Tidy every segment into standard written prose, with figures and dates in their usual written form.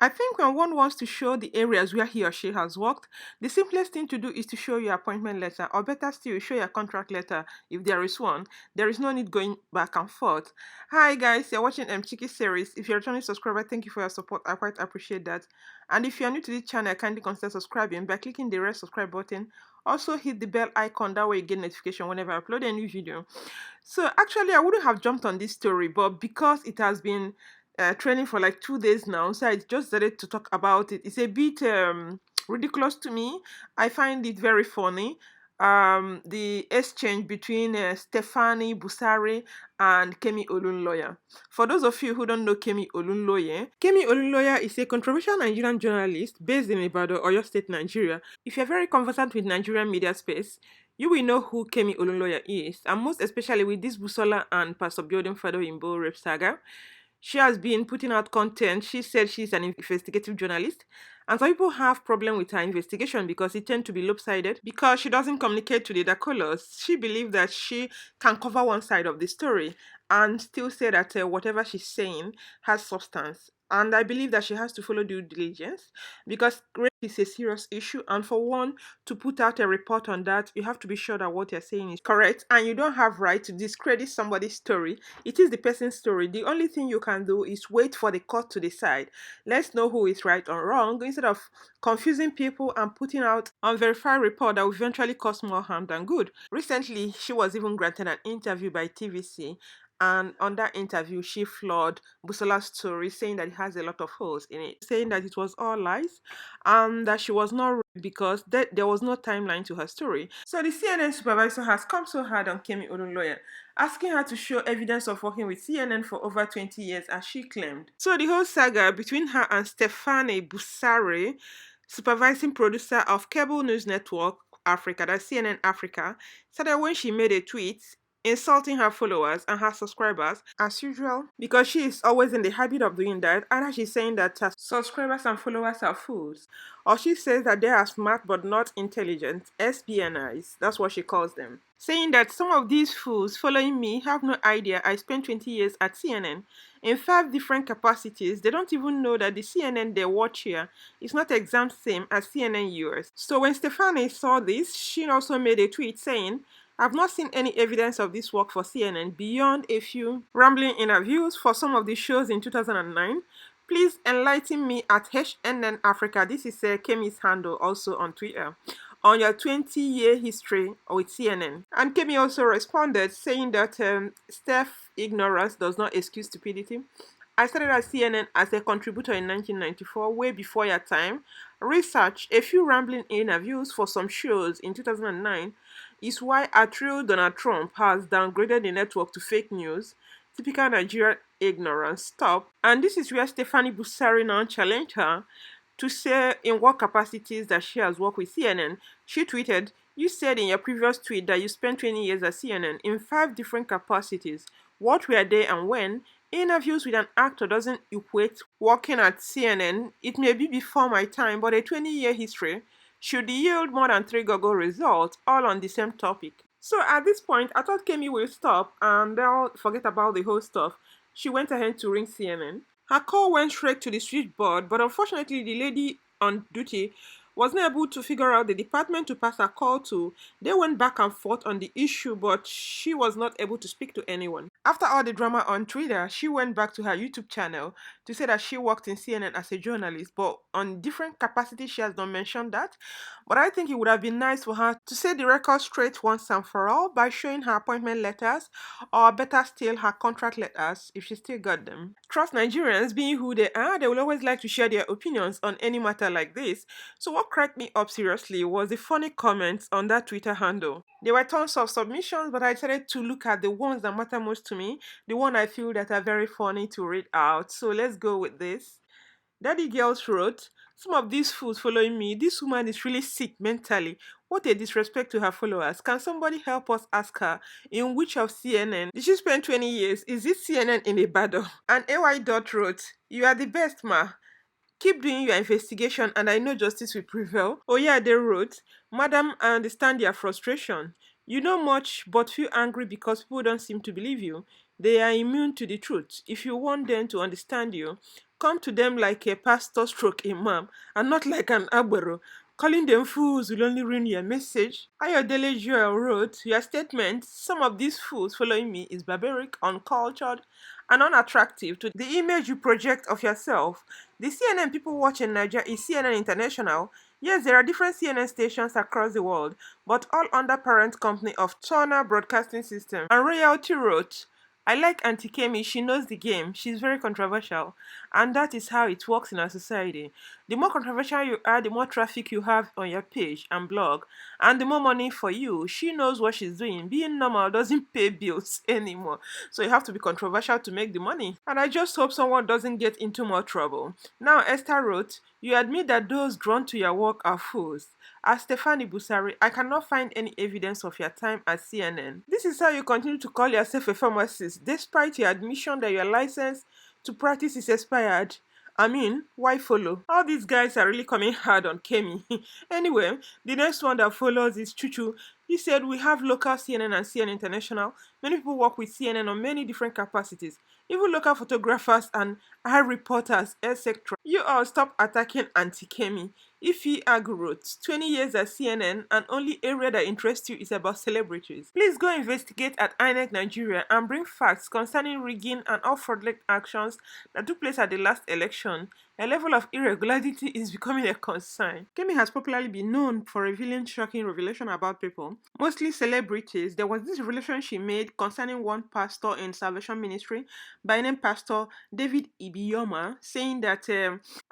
I think when one wants to show the areas where he or she has worked, the simplest thing to do is to show your appointment letter, or better still, show your contract letter if there is one. There is no need going back and forth. Hi guys, you're watching Chiki series. If you're a returning subscriber, thank you for your support. I quite appreciate that. And if you're new to this channel, kindly consider subscribing by clicking the red subscribe button. Also hit the bell icon, that way you get notification whenever I upload a new video. So actually, I wouldn't have jumped on this story, but because it has been training for like 2 days now, so I just decided to talk about it. It's a bit ridiculous to me. I find it very funny. The exchange between Stephanie Busari and Kemi Olunloyo. For those of you who don't know Kemi Olunloyo is a controversial Nigerian journalist based in Ibadan, Oyo State, Nigeria. If you're very conversant with Nigerian media space, you will know who Kemi Olunloyo is, and most especially with this Busola and Pastor Building Fado Imbo rape saga. She has been putting out content. She said she's an investigative journalist, and some people have problem with her investigation because it tends to be lopsided because she doesn't communicate to the other colors. She believes that she can cover one side of the story and still say that whatever she's saying has substance. And I believe that she has to follow due diligence because rape is a serious issue. And for one to put out a report on that, you have to be sure that what you're saying is correct. And you don't have right to discredit somebody's story. It is the person's story. The only thing you can do is wait for the court to decide. Let's know who is right or wrong instead of confusing people and putting out unverified report that will eventually cause more harm than good. Recently, she was even granted an interview by TVC, and on that interview, she flawed Busola's story, saying that it has a lot of holes in it, saying that it was all lies and that she was not raped because there was no timeline to her story. So the CNN supervisor has come so hard on Kemi Olunloyo, asking her to show evidence of working with CNN for over 20 years, as she claimed. So the whole saga between her and Stephanie Busari, supervising producer of Cable News Network Africa, that's CNN Africa, started when she made a tweet insulting her followers and her subscribers as usual because she is always in the habit of doing that. Either she's saying that her subscribers and followers are fools, or she says that they are smart but not intelligent, SBNIs, that's what she calls them, saying that some of these fools following me have no idea I spent 20 years at CNN in 5 different capacities. They don't even know that the CNN they watch here is not exact same as CNN US. So when Stephanie saw this, she also made a tweet saying, I've not seen any evidence of this work for CNN beyond a few rambling interviews for some of the shows in 2009. Please enlighten me at HNN Africa. This is Kemi's handle also on Twitter, on your 20-year history with CNN. And Kemi also responded saying that Steph ignorance does not excuse stupidity. I started at CNN as a contributor in 1994, way before your time. Research, a few rambling interviews for some shows in 2009 is why a true Donald Trump has downgraded the network to fake news. Typical Nigerian ignorance. Stop. And this is where Stephanie Busari now challenged her to say in what capacities that she has worked with CNN. She tweeted, you said in your previous tweet that you spent 20 years at CNN in 5 different capacities. What were they and when? Interviews with an actor doesn't equate working at CNN. It may be before my time, but a 20-year history should yield more than 3 Google results, all on the same topic. So at this point, I thought Kemi will stop and they'll forget about the whole stuff. She went ahead to ring CNN. Her call went straight to the switchboard, but unfortunately the lady on duty wasn't able to figure out the department to pass her call to. They went back and forth on the issue, but she was not able to speak to anyone. After all the drama on Twitter, she went back to her YouTube channel to say that she worked in CNN as a journalist, but on different capacities. She has not mentioned that. But I think it would have been nice for her to set the record straight once and for all by showing her appointment letters, or better still, her contract letters, if she still got them. Trust Nigerians, being who they are, they will always like to share their opinions on any matter like this. So what cracked me up seriously was the funny comments on that Twitter handle. There were tons of submissions, but I decided to look at the ones that matter most to me, the one I feel that are very funny to read out. So let's go with this. Daddy Girls wrote, some of these fools following me, this woman is really sick mentally. What a disrespect to her followers. Can somebody help us ask her in which of CNN did she spend 20 years? Is it CNN in Ibadan? And AY Dot wrote, you are the best, ma. Keep doing your investigation and I know justice will prevail. Oh yeah, they wrote, Madam, I understand your frustration. You know much but feel angry because people don't seem to believe you. They are immune to the truth. If you want them to understand you, come to them like a pastor stroke imam and not like an agbero. Calling them fools will only ruin your message. Ayodele Joel wrote, your statement, some of these fools following me is barbaric, uncultured, and unattractive to the image you project of yourself. The CNN people watch in Nigeria is CNN International. Yes, there are different CNN stations across the world, but all under parent company of Turner Broadcasting System. And Royalty wrote, I like Auntie Kemi, she knows the game, she's very controversial, and that is how it works in our society. The more controversial you are, the more traffic you have on your page and blog, and the more money for you. She knows what she's doing. Being normal doesn't pay bills anymore, so you have to be controversial to make the money. And I just hope someone doesn't get into more trouble. Now, Esther wrote, you admit that those drawn to your work are fools. As Stephanie Busari, I cannot find any evidence of your time at CNN. This is how you continue to call yourself a pharmacist, despite your admission that your license to practice is expired. I mean, why follow? All these guys are really coming hard on Kemi. Anyway, the next one that follows is Chuchu. He said, we have local CNN and CNN International. Many people work with CNN on many different capacities, even local photographers and eye reporters, etc. You all stop attacking Auntie Kemi. Ifi Ag wrote, 20 years at CNN and only area that interests you is about celebrities. Please go investigate at INEC Nigeria and bring facts concerning rigging and all fraudulent actions that took place at the last election. A level of irregularity is becoming a concern. Kemi has popularly been known for revealing shocking revelation about people, mostly celebrities. There was this revelation she made concerning one pastor in Salvation Ministry by name Pastor David Ibiyoma, saying that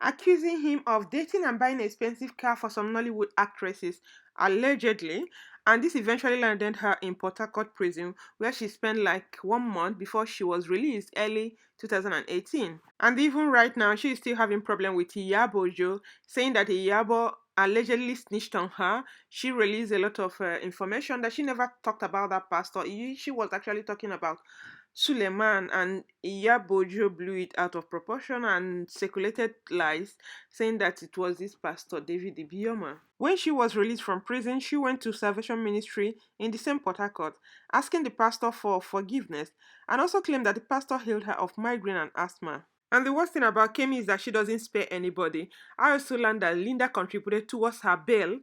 accusing him of dating and buying an expensive car for some Nollywood actresses, allegedly. And this eventually landed her in Port Harcourt prison, where she spent like 1 month before she was released early 2018. And even right now, she is still having problem with Iyabo Jo, saying that Iyabo allegedly snitched on her. She released a lot of information that she never talked about that pastor. She was actually talking about Suleiman, and Iyabojo blew it out of proportion and circulated lies saying that it was this pastor David Ibioma. When she was released from prison, she went to Salvation Ministry in the same Port Harcourt, asking the pastor for forgiveness, and also claimed that the pastor healed her of migraine and asthma. And the worst thing about Kemi is that she doesn't spare anybody. I also learned that Linda contributed towards her bail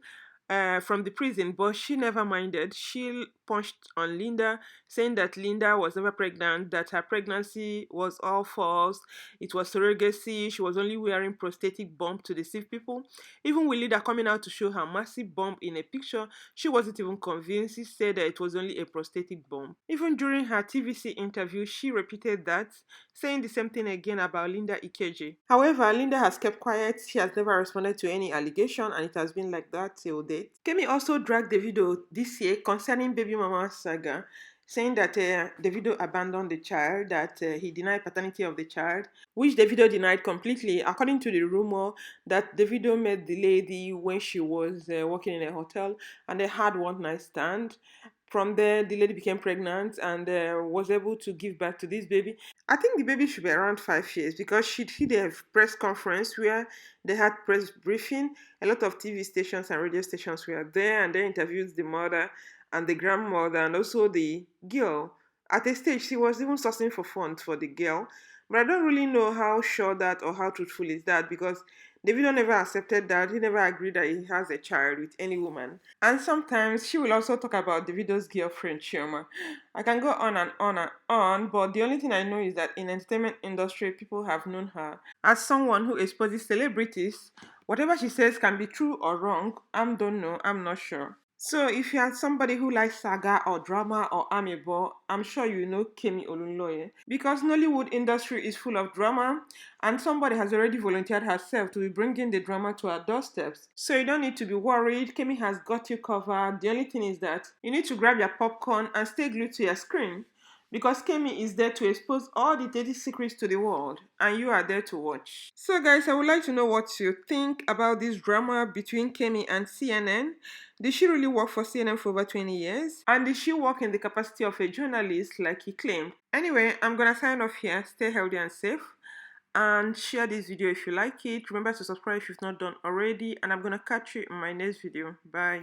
from the prison, but she never minded. She punched on Linda, saying that Linda was never pregnant, that her pregnancy was all false, it was surrogacy, she was only wearing prosthetic bump to deceive people. Even with Linda coming out to show her massive bump in a picture, she wasn't even convinced. She said that it was only a prosthetic bump. Even during her TVC interview, she repeated that, saying the same thing again about Linda Ikeji. However, Linda has kept quiet. She has never responded to any allegation, and it has been like that till date. Kemi also dragged the video this year concerning baby mama saga, saying that Davido abandoned the child, that he denied paternity of the child, which Davido denied completely, according to the rumor that Davido met the lady when she was working in a hotel and they had one night stand. From there, the lady became pregnant and was able to give birth to this baby. I think the baby should be around 5 years because she did a press conference where they had press briefing. A lot of TV stations and radio stations were there, and they interviewed the mother and the grandmother and also the girl. At a stage, she was even sourcing for funds for the girl, but I don't really know how sure that or how truthful is that because Davido never accepted that. He never agreed that he has a child with any woman. And sometimes she will also talk about Davido's girlfriend, Chioma. I can go on and on and on, but the only thing I know is that in entertainment industry, people have known her as someone who exposes celebrities. Whatever she says can be true or wrong. I don't know. I'm not sure. So if you are somebody who likes saga or drama or amebo, I'm sure you know Kemi Olunloyo. Because Nollywood industry is full of drama and somebody has already volunteered herself to be bringing the drama to our doorsteps. So you don't need to be worried. Kemi has got you covered. The only thing is that you need to grab your popcorn and stay glued to your screen. Because Kemi is there to expose all the dirty secrets to the world, and you are there to watch. So, guys, I would like to know what you think about this drama between Kemi and CNN. Did she really work for CNN for over 20 years? And did she work in the capacity of a journalist like he claimed? Anyway, I'm gonna sign off here. Stay healthy and safe. And share this video if you like it. Remember to subscribe if you've not done already. And I'm gonna catch you in my next video. Bye.